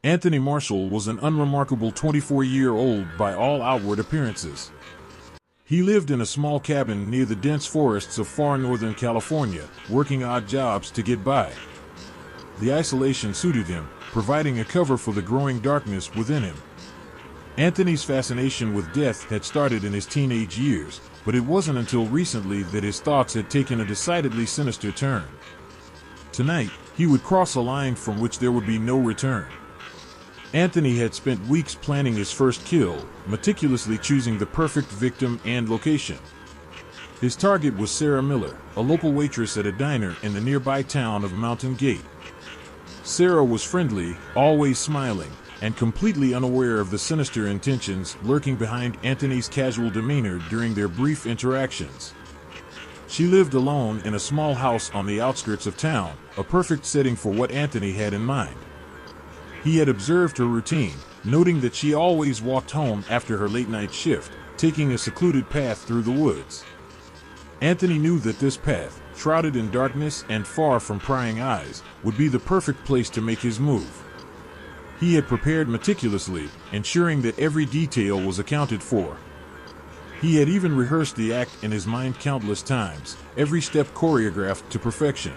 Anthony Marshall was an unremarkable 24-year-old by all outward appearances. He lived in a small cabin near the dense forests of far northern California, working odd jobs to get by. The isolation suited him, providing a cover for the growing darkness within him. Anthony's fascination with death had started in his teenage years, but it wasn't until recently that his thoughts had taken a decidedly sinister turn. Tonight, he would cross a line from which there would be no return. Anthony had spent weeks planning his first kill, meticulously choosing the perfect victim and location. His target was Sarah Miller, a local waitress at a diner in the nearby town of Mountain Gate. Sarah was friendly, always smiling, and completely unaware of the sinister intentions lurking behind Anthony's casual demeanor during their brief interactions. She lived alone in a small house on the outskirts of town, a perfect setting for what Anthony had in mind. He had observed her routine, noting that she always walked home after her late-night shift, taking a secluded path through the woods. Anthony knew that this path, shrouded in darkness and far from prying eyes, would be the perfect place to make his move. He had prepared meticulously, ensuring that every detail was accounted for. He had even rehearsed the act in his mind countless times, every step choreographed to perfection.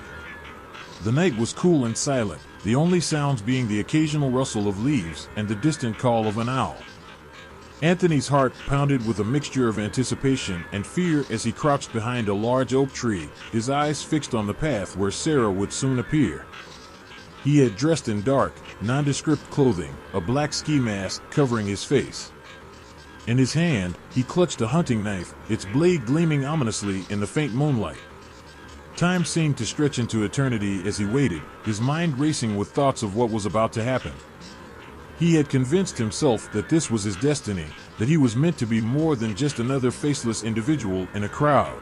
The night was cool and silent, the only sounds being the occasional rustle of leaves and the distant call of an owl. Anthony's heart pounded with a mixture of anticipation and fear as he crouched behind a large oak tree, his eyes fixed on the path where Sarah would soon appear. He had dressed in dark, nondescript clothing, a black ski mask covering his face. In his hand, he clutched a hunting knife, its blade gleaming ominously in the faint moonlight. Time seemed to stretch into eternity as he waited, his mind racing with thoughts of what was about to happen. He had convinced himself that this was his destiny, that he was meant to be more than just another faceless individual in a crowd.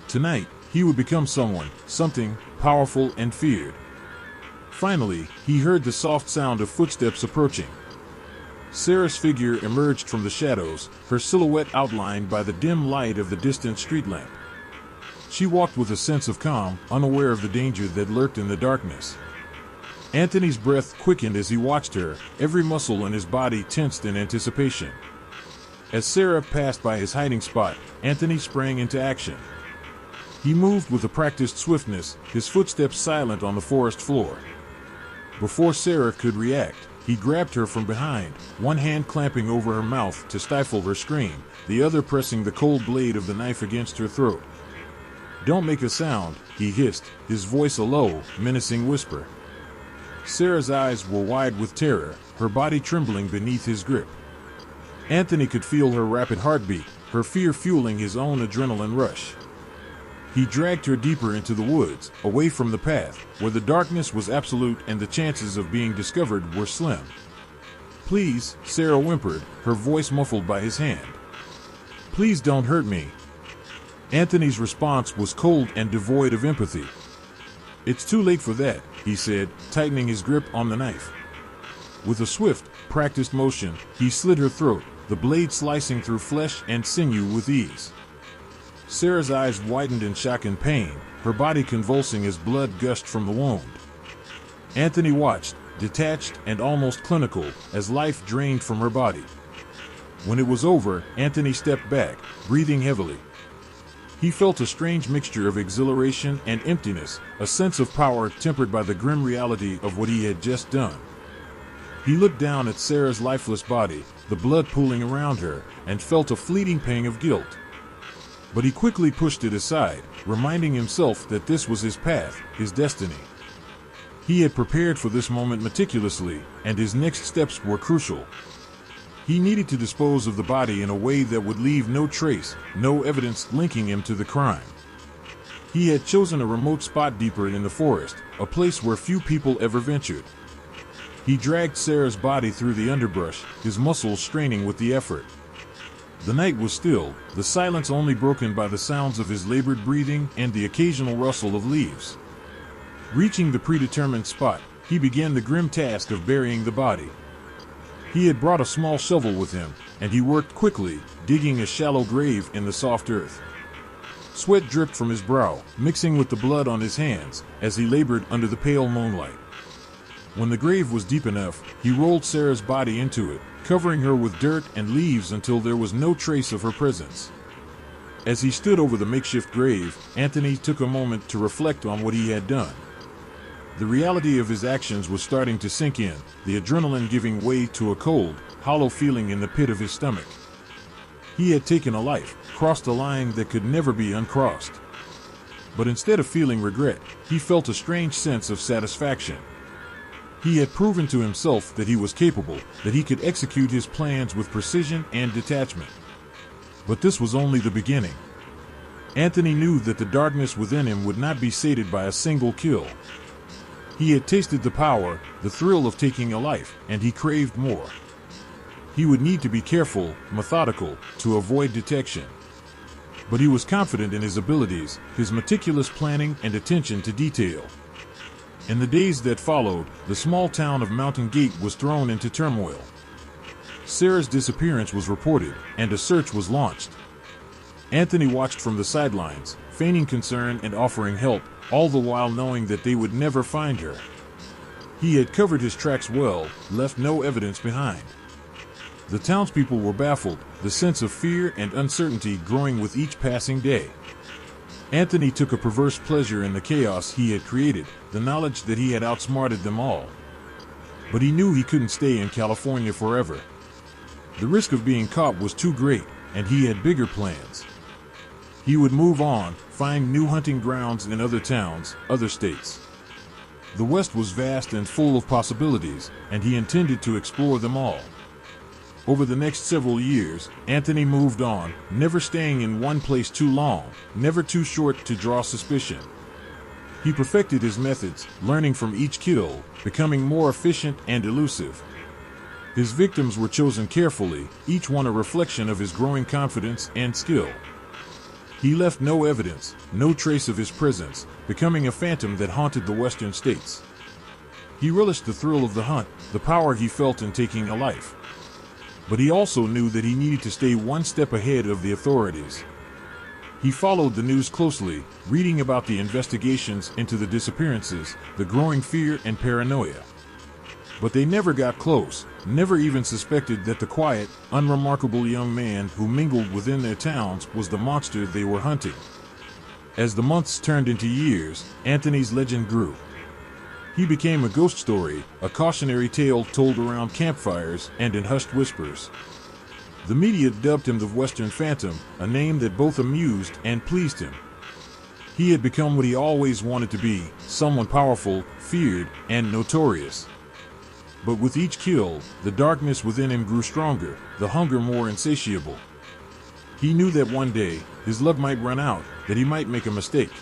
Tonight, he would become someone, something, powerful and feared. Finally, he heard the soft sound of footsteps approaching. Sarah's figure emerged from the shadows, her silhouette outlined by the dim light of the distant street lamp. She walked with a sense of calm, unaware of the danger that lurked in the darkness. Anthony's breath quickened as he watched her, every muscle in his body tensed in anticipation. As Sarah passed by his hiding spot, Anthony sprang into action. He moved with a practiced swiftness, his footsteps silent on the forest floor. Before Sarah could react, he grabbed her from behind, one hand clamping over her mouth to stifle her scream, the other pressing the cold blade of the knife against her throat. "Don't make a sound," he hissed, his voice a low, menacing whisper. Sarah's eyes were wide with terror, her body trembling beneath his grip. Anthony could feel her rapid heartbeat, her fear fueling his own adrenaline rush. He dragged her deeper into the woods, away from the path, where the darkness was absolute and the chances of being discovered were slim. "Please," Sarah whimpered, her voice muffled by his hand. "Please don't hurt me." Anthony's response was cold and devoid of empathy. "It's too late for that," he said, tightening his grip on the knife. With a swift, practiced motion, he slit her throat, the blade slicing through flesh and sinew with ease. Sarah's eyes widened in shock and pain, her body convulsing as blood gushed from the wound. Anthony watched, detached and almost clinical, as life drained from her body. When it was over, Anthony stepped back, breathing heavily. He felt a strange mixture of exhilaration and emptiness, a sense of power tempered by the grim reality of what he had just done. He looked down at Sarah's lifeless body, the blood pooling around her, and felt a fleeting pang of guilt. But he quickly pushed it aside, reminding himself that this was his path, his destiny. He had prepared for this moment meticulously, and his next steps were crucial. He needed to dispose of the body in a way that would leave no trace, no evidence linking him to the crime. He had chosen a remote spot deeper in the forest, a place where few people ever ventured. He dragged Sarah's body through the underbrush, his muscles straining with the effort. The night was still, the silence only broken by the sounds of his labored breathing and the occasional rustle of leaves. Reaching the predetermined spot, he began the grim task of burying the body. He had brought a small shovel with him, and he worked quickly, digging a shallow grave in the soft earth. Sweat dripped from his brow, mixing with the blood on his hands, as he labored under the pale moonlight. When the grave was deep enough, he rolled Sarah's body into it, covering her with dirt and leaves until there was no trace of her presence. As he stood over the makeshift grave, Anthony took a moment to reflect on what he had done. The reality of his actions was starting to sink in, the adrenaline giving way to a cold, hollow feeling in the pit of his stomach. He had taken a life, crossed a line that could never be uncrossed. But instead of feeling regret, he felt a strange sense of satisfaction. He had proven to himself that he was capable, that he could execute his plans with precision and detachment. But this was only the beginning. Anthony knew that the darkness within him would not be sated by a single kill. He had tasted the power, the thrill of taking a life, and he craved more. He would need to be careful, methodical, to avoid detection. But he was confident in his abilities, his meticulous planning and attention to detail. In the days that followed, the small town of Mountain Gate was thrown into turmoil. Sarah's disappearance was reported, and a search was launched. Anthony watched from the sidelines, feigning concern and offering help, all the while knowing that they would never find her. He had covered his tracks well, left no evidence behind. The townspeople were baffled, the sense of fear and uncertainty growing with each passing day. Anthony took a perverse pleasure in the chaos he had created, the knowledge that he had outsmarted them all. But he knew he couldn't stay in California forever. The risk of being caught was too great, and he had bigger plans. He would move on, find new hunting grounds in other towns, other states. The West was vast and full of possibilities, and he intended to explore them all. Over the next several years, Anthony moved on, never staying in one place too long, never too short to draw suspicion. He perfected his methods, learning from each kill, becoming more efficient and elusive. His victims were chosen carefully, each one a reflection of his growing confidence and skill. He left no evidence, no trace of his presence, becoming a phantom that haunted the western states. He relished the thrill of the hunt, the power he felt in taking a life. But he also knew that he needed to stay one step ahead of the authorities. He followed the news closely, reading about the investigations into the disappearances, the growing fear and paranoia. But they never got close, never even suspected that the quiet, unremarkable young man who mingled within their towns was the monster they were hunting. As the months turned into years, Anthony's legend grew. He became a ghost story, a cautionary tale told around campfires and in hushed whispers. The media dubbed him the Western Phantom, a name that both amused and pleased him. He had become what he always wanted to be, someone powerful, feared, and notorious. But with each kill, the darkness within him grew stronger, the hunger more insatiable. He knew that one day, his luck might run out, that he might make a mistake.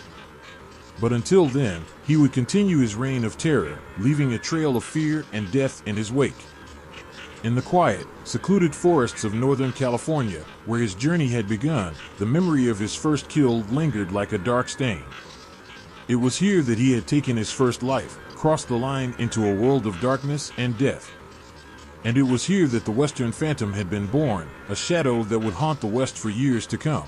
But until then, he would continue his reign of terror, leaving a trail of fear and death in his wake. In the quiet, secluded forests of Northern California, where his journey had begun, the memory of his first kill lingered like a dark stain. It was here that he had taken his first life, crossed the line into a world of darkness and death. And it was here that the Western Phantom had been born, a shadow that would haunt the West for years to come.